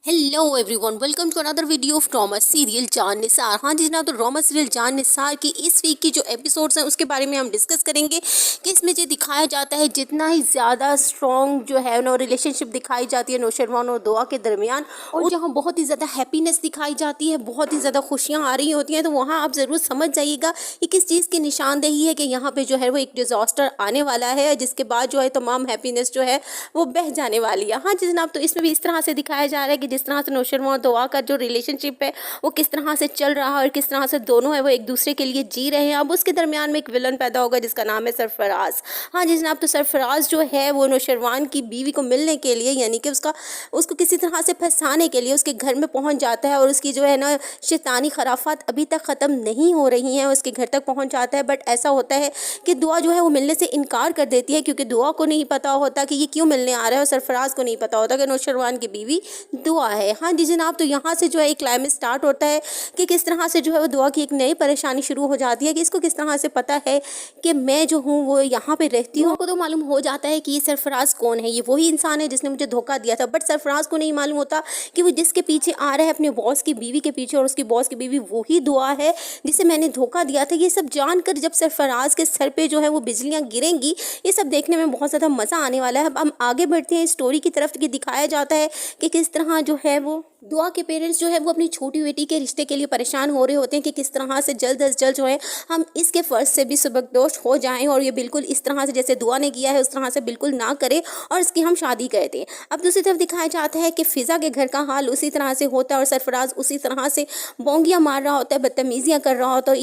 Hello everyone, welcome to another video of drama serial Jaan Nisar. हाँ जी जनाब, तो ड्रामा सीरियल जान निसार की इस वीक की जो एपिसोड्स हैं उसके बारे में हम डिस्कस करेंगे कि इसमें जो दिखाया जाता है जितना ही ज़्यादा स्ट्रॉन्ग जो है ना रिलेशनशिप दिखाई जाती है नौशरवान और दुआ के दरमियान, और जहाँ बहुत ही ज़्यादा हैप्पीनेस दिखाई जाती है, बहुत ही ज़्यादा खुशियाँ आ रही होती हैं, तो वहाँ आप ज़रूर समझ जाइएगा कि किस चीज़ की निशानदेही है कि यहाँ पर जो है वो एक डिज़ास्टर आने वाला है, जिसके बाद जो है तमाम हैप्पीनेस जो है वो बह जाने वाली है। हाँ जी जनाब, तो इसमें भी इस तरह से दिखाया जा रहा है कि जिस तरह से नौशरवान और दुआ का जो रिलेशनशिप है वो किस तरह से चल रहा है और किस तरह से दोनों है वो एक दूसरे के लिए जी रहे हैं। अब उसके दरमियान में एक विलन पैदा होगा जिसका नाम है सरफराज। हाँ जी जनाब, तो सरफराज जो है वो नौशरवान की बीवी को मिलने के लिए, यानी कि उसको किसी तरह से फंसाने के लिए उसके घर में पहुंच जाता है, और उसकी जो है ना शैतानी खराफात अभी तक ख़त्म नहीं हो रही हैं, उसके घर तक पहुँच जाता है। बट ऐसा होता है कि दुआ जो है वो मिलने से इनकार कर देती है, क्योंकि दुआ को नहीं पता होता कि ये क्यों मिलने आ रहा है, और सरफराज को नहीं पता होता कि नौशरवान की बीवी दुआ है। हाँ जी जनाब, तो यहाँ से जो है एक क्लाइमेक्स स्टार्ट होता है कि किस तरह से जो है वो दुआ की एक नई परेशानी शुरू हो जाती है कि इसको किस तरह से पता है कि मैं जो हूँ वो यहाँ पे रहती हूँ। को तो मालूम हो जाता है कि ये सरफराज कौन है, ये वही इंसान है जिसने मुझे धोखा दिया था, बट सरफराज को नहीं मालूम होता कि वो जिसके पीछे आ रहा है अपने बॉस की बीवी के पीछे, और उसकी बॉस की बीवी वही दुआ है जिसे मैंने धोखा दिया था। ये सब जानकर जब सरफराज के सर पे जो है वो बिजलियाँ गिरेंगी, ये सब देखने में बहुत ज़्यादा मज़ा आने वाला है। अब हम आगे बढ़ते हैं स्टोरी की तरफ कि दिखाया जाता है कि किस तरह जो है वो दुआ के पेरेंट्स जो है वो अपनी छोटी बेटी के रिश्ते के लिए परेशान हो रहे होते हैं कि किस तरह से जल्द अज जल्द जो है हम इसके फ़र्ज से भी सबकदोश हो जाएं, और ये बिल्कुल इस तरह से जैसे दुआ ने किया है उस तरह से बिल्कुल ना करे और इसकी हम शादी कर दें। अब दूसरी तरफ दिखाया जाता है कि फ़िज़ा के घर का हाल उसी तरह से होता है, और सरफराज उसी तरह से बोंगियाँ मार रहा होता है, बदतमीज़ियाँ कर रहा होता है।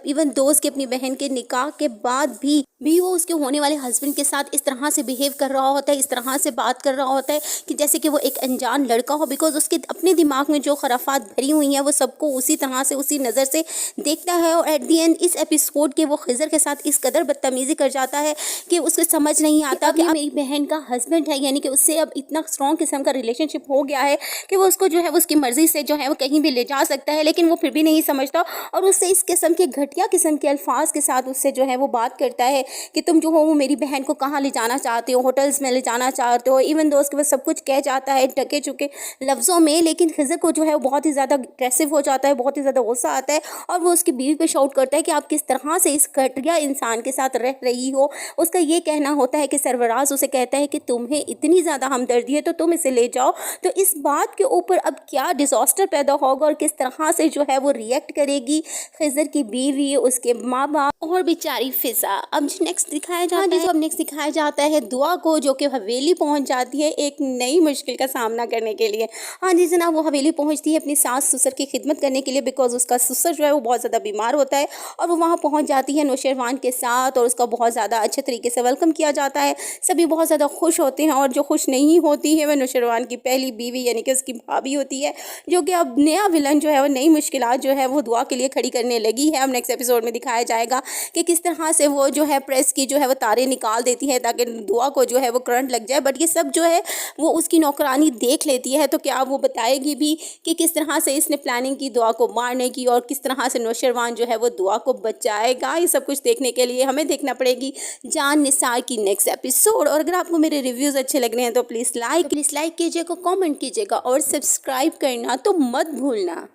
इवन दोस्त की अपनी बहन के निकाह के बाद भी वो उसके होने वाले हस्बैंड के साथ इस तरह से बिहेव कर रहा होता है, इस तरह से बात कर रहा होता है कि जैसे कि वो एक अनजान लड़का हो, बिकॉज उसके अपने दिमाग में जो खराफात भरी हुई हैं वो सबको उसी तरह से उसी नज़र से देखता है। और एट दी एंड इस एपिसोड के वो खिज़र के साथ इस कदर बदतमीज़ी कर जाता है कि उसको समझ नहीं आता कि मेरी बहन का हस्बैंड है, यानी कि उससे अब इतना स्ट्रॉन्ग किस्म का रिलेशनशिप हो गया है कि वो उसको जो है उसकी मर्ज़ी से जो है वो कहीं भी ले जा सकता है, लेकिन वो फिर भी नहीं समझता, और उससे इस किस्म के घटिया किस्म के अल्फाज के साथ उससे जो है वो बात करता है कि तुम जो हो वो मेरी बहन को कहाँ ले जाना चाहते हो, होटल्स में ले जाना चाहते हो। इवन दोस्त के वो सब कुछ कह जाता है ढके चुके लफ्ज़ों में, लेकिन खिज़र को जो है वो बहुत ही ज़्यादा अग्रेसिव हो जाता है, बहुत ही ज़्यादा गुस्सा आता है, और वो उसकी बीवी पे शाउट करता है कि आप किस तरह से इस घटिया इंसान के साथ रह रही हो। उसका ये कहना होता है कि सरफराज उसे कहता है कि तुम्हें इतनी ज़्यादा हमदर्दी है तो तुम इसे ले जाओ। तो इस बात के ऊपर अब क्या डिज़ास्टर पैदा होगा और किस तरह से जो है वो रिएक्ट करेगी खिज़र की बीवी, उसके माँ बाप और बेचारी फ़िज़ा। अब नेक्स्ट दिखाया जाता है, अब नेक्स्ट दिखाया जाता है दुआ को, जो कि हवेली पहुंच जाती है एक नई मुश्किल का सामना करने के लिए। हाँ जी जनाब, वो हवेली पहुंचती है अपनी सास ससुर की खिदमत करने के लिए, बिकॉज उसका ससुर जो है वो बहुत ज़्यादा बीमार होता है, और वो वहाँ पहुँच जाती है नौशरवान के साथ, और उसका बहुत ज़्यादा अच्छे तरीके से वेलकम किया जाता है। सभी बहुत ज़्यादा खुश होते हैं, और जो खुश नहीं होती है वह नौशरवान की पहली बीवी यानी कि उसकी भाभी होती है, जो कि अब नया विलन जो है वो नई मुश्किलात जो है वो दुआ के लिए खड़ी करने लगी है। अब नेक्स्ट एपिसोड में दिखाया जाएगा कि किस तरह से वो जो है प्रेस की जो है वो तारे निकाल देती है ताकि दुआ को जो है वो करंट लग जाए, बट ये सब जो है वो उसकी नौकरानी देख लेती है। तो क्या वो बताएगी भी कि किस तरह से इसने प्लानिंग की दुआ को मारने की, और किस तरह से नौशरवान जो है वो दुआ को बचाएगा। ये सब कुछ देखने के लिए हमें देखना पड़ेगी जान निसार की नेक्स्ट एपिसोड। और अगर आपको मेरे रिव्यूज़ अच्छे लग रहे हैं तो प्लीज़ लाइक कीजिएगा, कमेंट कीजिएगा और सब्सक्राइब करना तो मत भूलना।